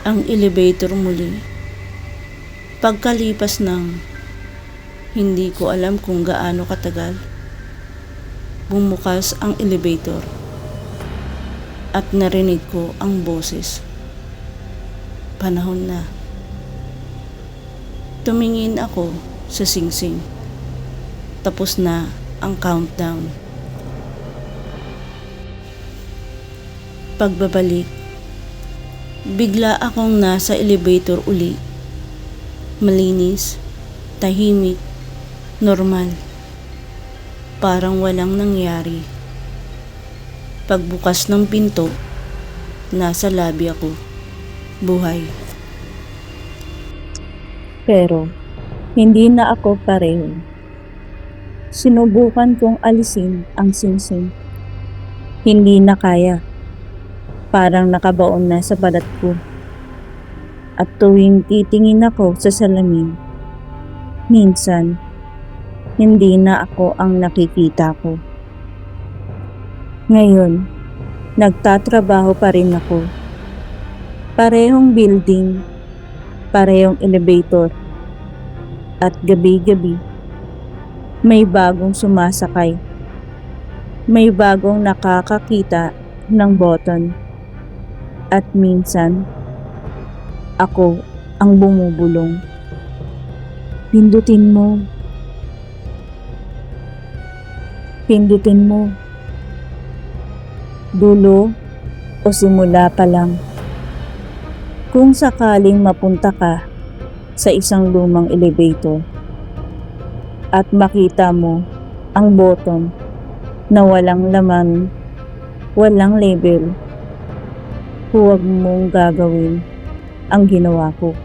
ang elevator muli. Pagkalipas ng hindi ko alam kung gaano katagal, bumukas ang elevator at narinig ko ang boses. Panahon na. Tumingin ako sa singsing. Tapos na ang countdown. Pagbabalik, bigla akong nasa elevator uli. Malinis, tahimik, normal. Parang walang nangyari. Pagbukas ng pinto, nasa lobby ako. Buhay. Pero hindi na ako pareho. Sinubukan kong alisin ang singsing. Hindi na kaya. Parang nakabaon na sa balat ko. At tuwing titingin ako sa salamin, minsan, hindi na ako ang nakikita ko. Ngayon, nagtatrabaho pa rin ako. Parehong building, parehong elevator, at gabi-gabi, may bagong sumasakay. May bagong nakakakita ng button. At minsan, ako ang bumubulong. Pindutin mo. Pindutin mo. Dulo o simula pa lang. Kung sakaling mapunta ka sa isang lumang elevator at makita mo ang button na walang laman, walang label, huwag mong gagawin ang ginawa ko.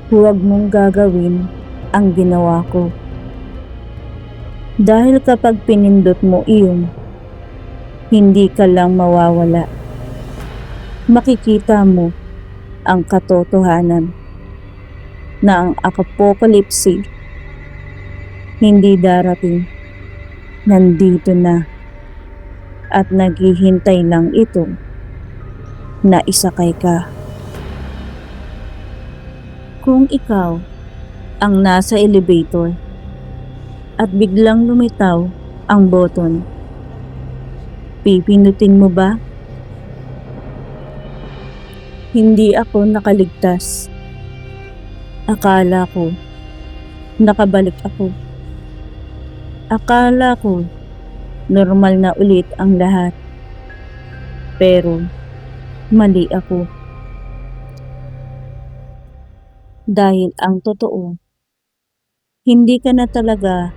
Huwag mong gagawin ang ginawa ko. Dahil kapag pinindot mo iyon, hindi ka lang mawawala. Makikita mo ang katotohanan na ang apocalypse hindi darating, nandito na. At naghihintay lang ito na isakay ka. Kung ikaw ang nasa elevator at biglang lumitaw ang button, pipindutin mo ba? Hindi ako nakaligtas. Akala ko nakabalik ako. Akala ko normal na ulit ang lahat. Pero mali ako. Dahil ang totoo, hindi ka na talaga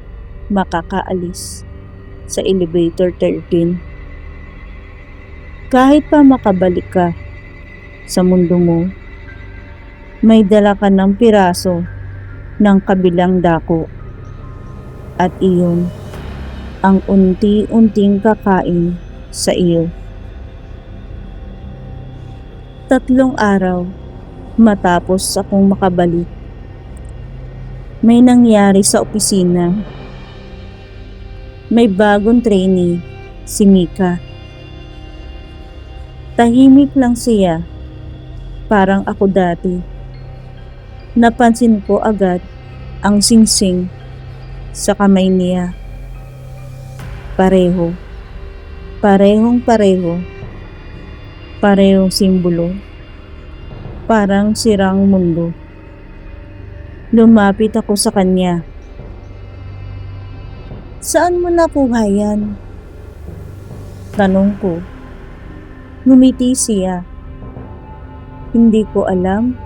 makakaalis sa elevator 13. Kahit pa makabalik ka sa mundo mo, may dala ka ng piraso ng kabilang dako. At iyon ang unti-unting kakain sa iyo. 3 araw matapos akong makabalik, may nangyari sa opisina. May bagong trainee, si Mika. Tahimik lang siya, parang ako dati. Napansin ko agad ang singsing sa kamay niya. Pareho. Parehong simbolo. Parang sirang mundo. Lumapit ako sa kanya. Saan mo nakuha yan? Tanong ko. Ngumiti siya. Hindi ko alam.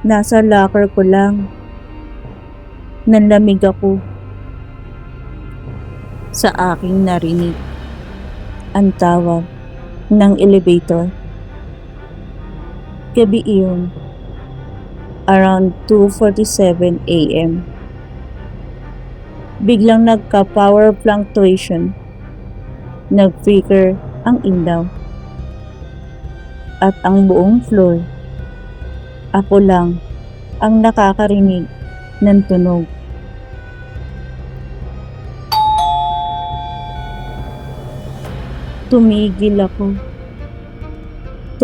Nasa locker ko lang. Nanlamig ako sa aking narinig ang tawag ng elevator. Gabi iyon, around 2:47 a.m. Biglang nagka-power fluctuation. Nag-flicker ang ilaw. At ang buong floor, ako lang ang nakakarinig ng tunog. Tumigil ako.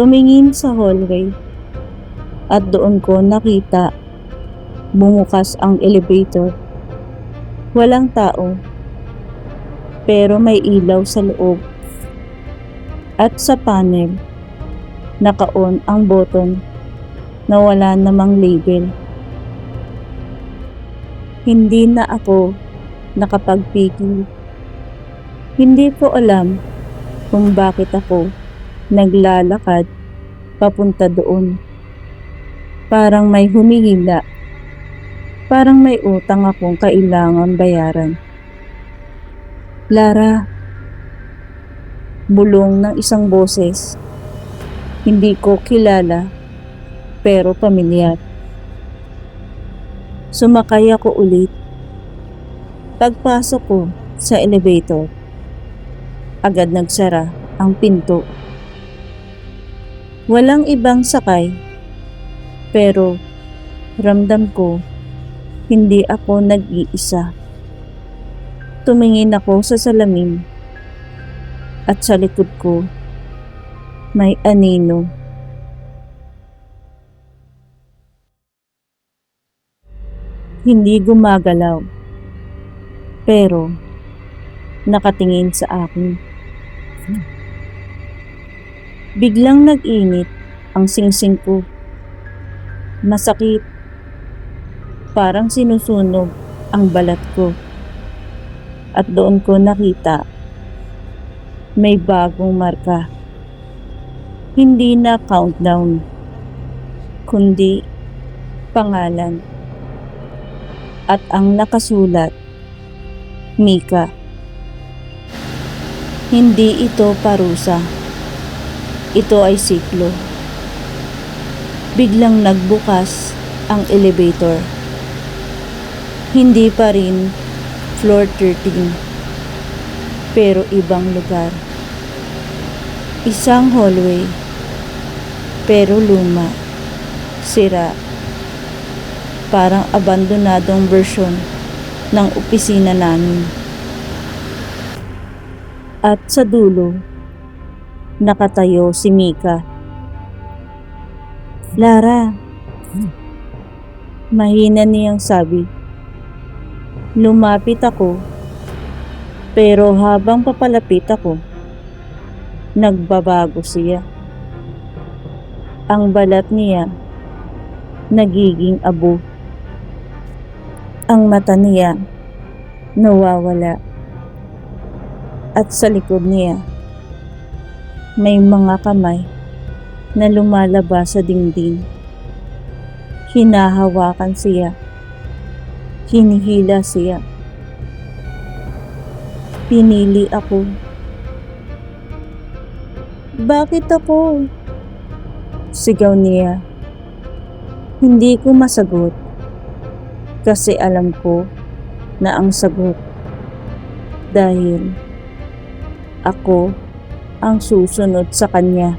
Tumingin sa hallway at doon ko nakita bumukas ang elevator. Walang tao, pero may ilaw sa loob. At sa panel, naka-on ang button na wala namang label. Hindi na ako nakapagpigil. Hindi ko alam kung bakit ako naglalakad papunta doon. Parang may humihila. Parang may utang akong kailangan bayaran. Lara, bulong ng isang boses. Hindi ko kilala, pero pamilyar. Sumakay ako ulit. Pagpasok ko sa elevator, agad nagsara ang pinto. Walang ibang sakay, pero ramdam ko hindi ako nag-iisa. Tumingin ako sa salamin at sa likod ko may anino. Hindi gumagalaw, pero nakatingin sa akin. Biglang nag-init ang singsing ko. Masakit. Parang sinusunog ang balat ko. At doon ko nakita may bagong marka. Hindi na countdown, kundi pangalan. At ang nakasulat, Mika. Hindi ito parusa. Ito ay siklo. Biglang nagbukas ang elevator. Hindi pa rin floor 13, pero ibang lugar. Isang hallway, pero luma, sira. Parang abandonadong version ng opisina namin. At sa dulo, nakatayo si Mika. Lara, mahina niyang sabi. Lumapit ako, pero habang papalapit ako, nagbabago siya. Ang balat niya nagiging abo. Ang mata niya nawawala. At sa likod niya, may mga kamay na lumalabas sa dingding. Hinahawakan siya. Hinihila siya. Pinili ako. Bakit ako? Sigaw niya. Hindi ko masagot. Kasi alam ko na ang sagot. Dahil ako ang susunod sa kanya.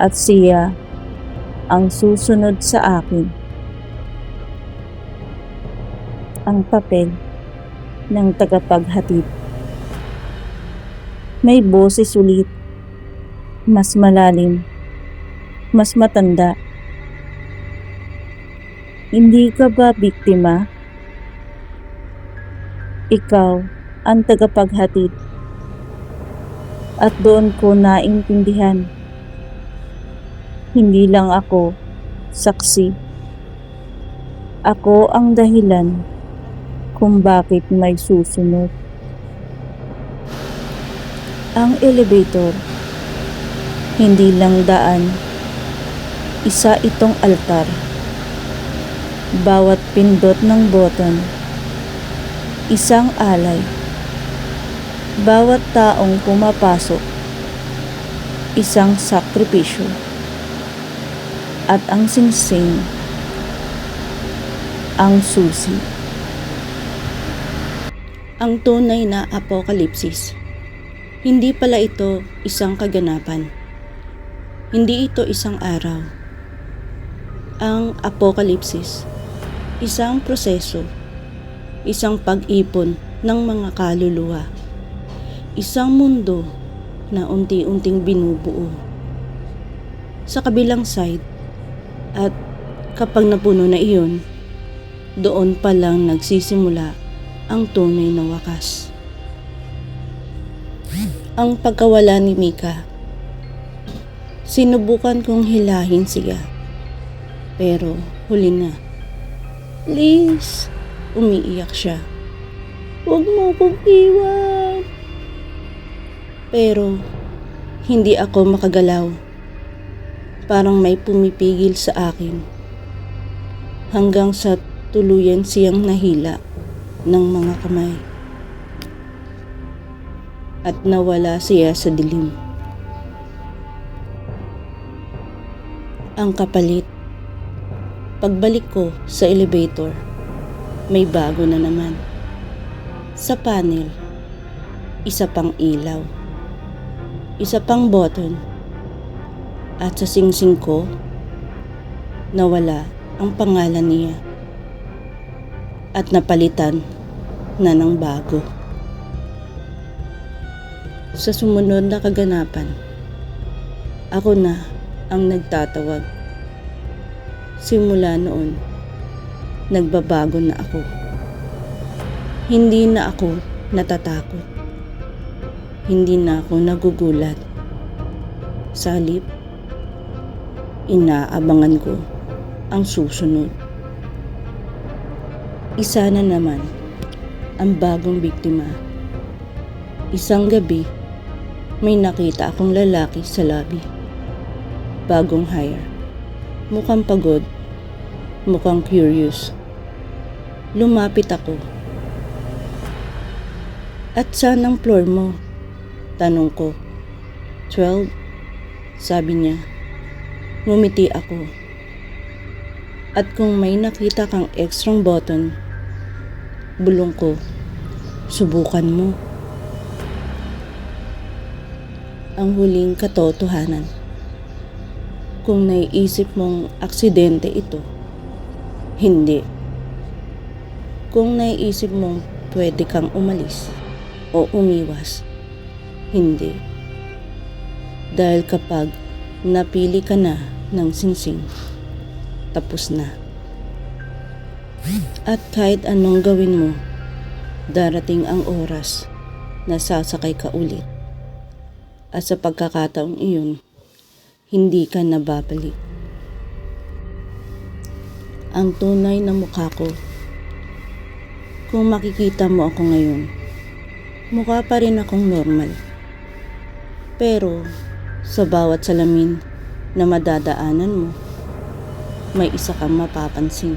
At siya ang susunod sa akin. Ang papel ng tagapaghatid. May boses ulit. Mas malalim. Mas matanda. Hindi ka ba biktima? Ikaw ang tagapaghatid. At doon ko naintindihan. Hindi lang ako saksi. Ako ang dahilan kung bakit may susunod. Ang elevator, hindi lang daan. Isa itong altar. Bawat pindot ng button, isang alay. Bawat taong pumapasok, isang sakripisyo. At ang singsing, ang susi. Ang tunay na apokalipsis. Hindi pala ito isang kaganapan. Hindi ito isang araw. Ang apokalipsis, isang proseso, isang pag-ipon ng mga kaluluwa, isang mundo na unti-unting binubuo. sa kabilang side at kapag napuno na iyon, doon pa lang nagsisimula ang tunay na wakas. Ang pagkawala ni Mika. Sinubukan kong hilahin siya, pero huli na. Please, umiiyak siya. Huwag mo kong iwan. Pero hindi ako makagalaw. Parang may pumipigil sa akin. Hanggang sa tuluyan siyang nahila ng mga kamay. At nawala siya sa dilim. Ang kapalit. Pagbalik ko sa elevator, may bago na naman. Sa panel, isa pang ilaw. Isa pang button. At sa singsing ko, nawala ang pangalan niya. At napalitan na ng bago. Sa sumunod na kaganapan, ako na ang nagtatawag. Simula noon, nagbabago na ako. Hindi na ako natatakot. Hindi na ako nagugulat. Sa halip, inaabangan ko ang susunod. Isa na naman ang bagong biktima. Isang gabi, may nakita akong lalaki sa lobby. Bagong hire. Mukhang pagod. Mukhang curious. Lumapit ako. At saan ang floor mo? Tanong ko. 12? Sabi niya. Ngumiti ako. At kung may nakita kang extra button, bulong ko, subukan mo. Ang huling katotohanan. Kung naiisip mong aksidente ito, hindi. Kung naiisip mong pwede kang umalis o umiwas, hindi. Dahil kapag napili ka na ng singsing, tapos na. At kahit anong gawin mo, darating ang oras na sasakay ka ulit. At sa pagkakataong iyon, hindi ka nababalik. Ang tunay na mukha ko, kung makikita mo ako ngayon, mukha pa rin akong normal. Pero sa bawat salamin na madadaanan mo, may isa kang mapapansin.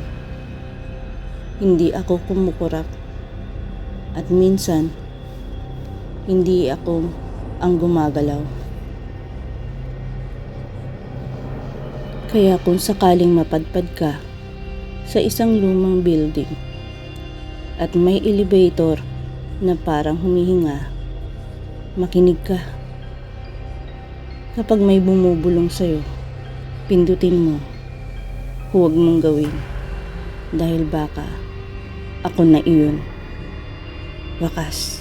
Hindi ako kumukurap. At minsan, hindi ako ang gumagalaw. Kaya kung sakaling mapadpad ka sa isang lumang building at may elevator na parang humihinga, makinig ka. Kapag may bumubulong sa'yo, pindutin mo. Huwag mong gawin. Dahil baka ako na iyon. Wakas.